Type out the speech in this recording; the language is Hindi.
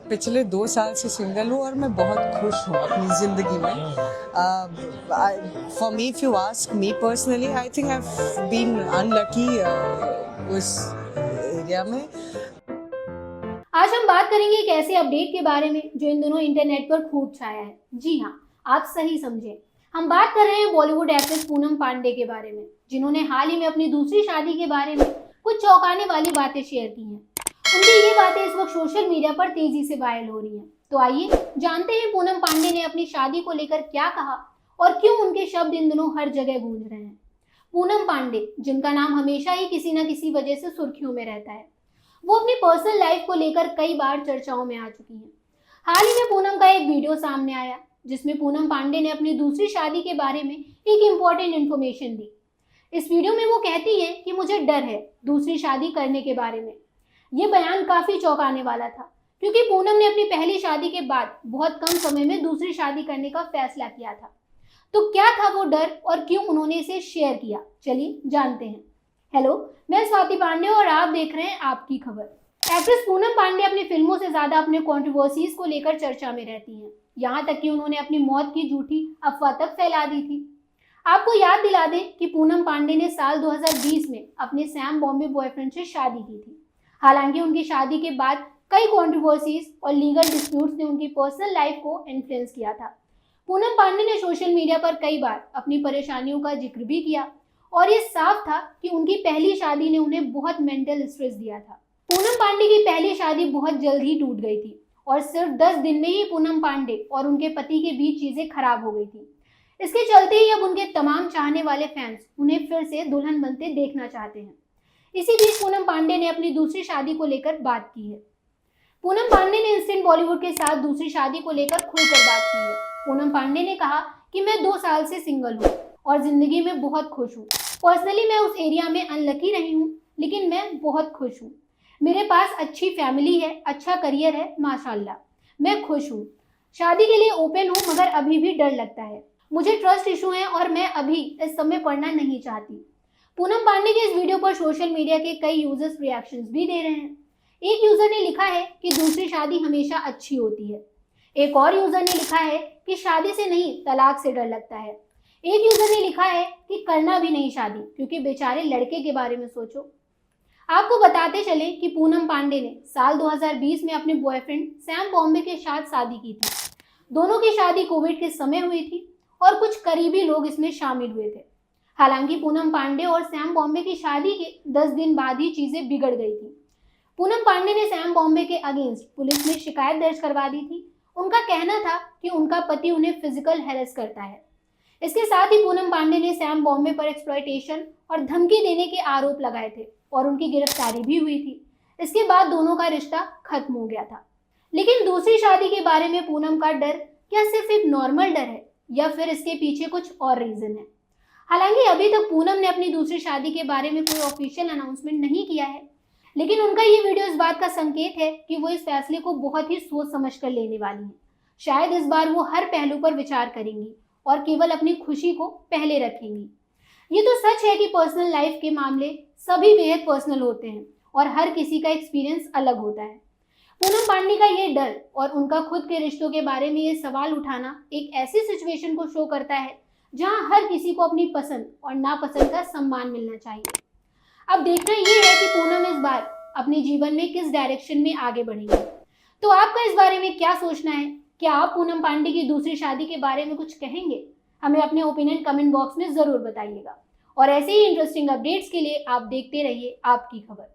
पिछले 2 साल से सिंगल हूँ और मैं बहुत खुश हूँ अपनी ज़िंदगी में। For me if you ask me personally I think I have been unlucky उस एरिया में। आज हम बात करेंगे एक ऐसे अपडेट के बारे में जो इन दिनों इंटरनेट पर खूब छाया है। जी हाँ, आप सही समझे, हम बात कर रहे हैं बॉलीवुड एक्ट्रेस पूनम पांडे के बारे में, जिन्होंने हाल ही में अपनी दूसरी शादी के बारे में कुछ चौंकाने वाली बातें शेयर की हैं। उनकी ये बातें इस वक्त सोशल मीडिया पर तेजी से वायरल हो रही हैं। तो आइए जानते हैं पूनम पांडे ने अपनी शादी को लेकर क्या कहा और क्यों उनके शब्द इन दिनों हर जगह गूंज रहे हैं। पूनम पांडे, जिनका नाम हमेशा ही किसी न किसी वजह से सुर्खियों में रहता है, वो अपनी पर्सनल लाइफ को लेकर कई बार चर्चाओं में आ चुकी हैं। हाल ही में पूनम का एक वीडियो सामने आया जिसमें पूनम पांडे ने अपनी दूसरी शादी के बारे में एक इम्पोर्टेंट इन्फॉर्मेशन दी। इस वीडियो में वो कहती है कि मुझे डर है दूसरी शादी करने के बारे में। ये बयान काफी चौंकाने वाला था क्योंकि पूनम ने अपनी पहली शादी के बाद बहुत कम समय में दूसरी शादी करने का फैसला किया था। तो क्या था वो डर और क्यों उन्होंने इसे शेयर किया, चलिए जानते हैं। हेलो, मैं स्वाति पांडे और आप देख रहे हैं आपकी खबर। एक्ट्रेस पूनम पांडे अपनी फिल्मों से ज्यादा अपने कंट्रोवर्सीज को लेकर चर्चा में रहती हैं। यहाँ तक कि उन्होंने अपनी मौत की झूठी अफवाह तक फैला दी थी। आपको याद दिला दें कि पूनम पांडे ने साल 2020 में अपने सैम बॉम्बे बॉयफ्रेंड से शादी की थी। हालांकि उनकी शादी के बाद कई कंट्रोवर्सीज और लीगल डिस्प्यूट्स ने उनकी पर्सनल लाइफ को इन्फ्लुएंस किया था। पूनम पांडे ने सोशल मीडिया पर कई बार अपनी परेशानियों का जिक्र भी किया और ये साफ था कि उनकी पहली शादी ने उन्हें बहुत मेंटल स्ट्रेस दिया था। पूनम पांडे की पहली शादी बहुत जल्द ही टूट गई थी और सिर्फ 10 दिन में ही पूनम पांडे और उनके पति के बीच चीजें खराब हो गई थी। इसके चलते ही अब उनके तमाम चाहने वाले फैंस उन्हें फिर से दुल्हन बनते देखना चाहते हैं। इसी बीच पूनम पांडे ने अपनी दूसरी शादी को लेकर बात की है। पूनम पांडे ने इंस्टेंट बॉलीवुड के साथ दूसरी शादी को लेकर खुलकर बात की है। पूनम पांडे ने कहा कि मैं 2 साल से सिंगल हूँ और जिंदगी में बहुत खुश हूँ। पर्सनली मैं उस एरिया में अनलकी रही हूँ, लेकिन मैं बहुत खुश हूँ। मेरे पास अच्छी फैमिली है, अच्छा करियर है, माशाल्लाह। मैं खुश हूँ। शादी के लिए ओपन हूँ, मगर अभी भी डर लगता है। मुझे ट्रस्ट इशू है और मैं अभी इस समय पढ़ना नहीं चाहती। पूनम पांडे के इस वीडियो पर सोशल मीडिया के कई यूजर्स रिएक्शंस भी दे रहे हैं। एक यूजर ने लिखा है कि दूसरी शादी हमेशा अच्छी होती है। एक और यूजर ने लिखा है कि शादी से नहीं, तलाक से डर लगता है। एक यूजर ने लिखा है कि करना भी नहीं शादी, क्योंकि बेचारे लड़के के बारे में सोचो। आपको बताते चले कि पूनम पांडे ने साल 2020 में अपने बॉयफ्रेंड सैम बॉम्बे के साथ शादी की थी। दोनों की शादी कोविड के समय हुई थी और कुछ करीबी लोग इसमें शामिल हुए थे। हालांकि पूनम पांडे और सैम बॉम्बे की शादी के 10 दिन बाद ही चीजें बिगड़ गई थी। पूनम पांडे ने सैम बॉम्बे के अगेंस्ट पुलिस में शिकायत दर्ज करवा दी थी। उनका कहना था कि उनका पति उन्हें फिजिकल हैरेस करता है। इसके साथ ही पूनम पांडे ने सैम बॉम्बे पर एक्सप्लॉयटेशन और धमकी देने के आरोप लगाए थे और उनकी गिरफ्तारी भी हुई थी। इसके बाद दोनों का रिश्ता खत्म हो गया था। लेकिन दूसरी शादी के बारे में पूनम का डर क्या सिर्फ एक नॉर्मल डर है या फिर इसके पीछे कुछ और रीजन है? हालांकि अभी तक पूनम ने अपनी दूसरी शादी के बारे में कोई ऑफिशियल अनाउंसमेंट नहीं किया है, लेकिन उनका ये वीडियो इस बात का संकेत है कि वो इस फैसले को बहुत ही सोच समझ कर लेने वाली हैं। शायद इस बार वो हर पहलू पर विचार करेंगी और केवल अपनी खुशी को पहले रखेंगी। ये तो सच है कि पर्सनल लाइफ के मामले सभी बेहद पर्सनल होते हैं और हर किसी का एक्सपीरियंस अलग होता है। पूनम पांडे का ये डर और उनका खुद के रिश्तों के बारे में ये सवाल उठाना एक ऐसी सिचुएशन को शो करता है जहां हर किसी को अपनी पसंद और नापसंद का सम्मान मिलना चाहिए। अब देखना ये है कि पूनम इस बार अपने जीवन में किस डायरेक्शन में आगे बढ़ेंगी। तो आपका इस बारे में क्या सोचना है? क्या आप पूनम पांडे की दूसरी शादी के बारे में कुछ कहेंगे? हमें अपने ओपिनियन कमेंट बॉक्स में जरूर बताइएगा और ऐसे ही इंटरेस्टिंग अपडेट्स के लिए आप देखते रहिए आपकी खबर।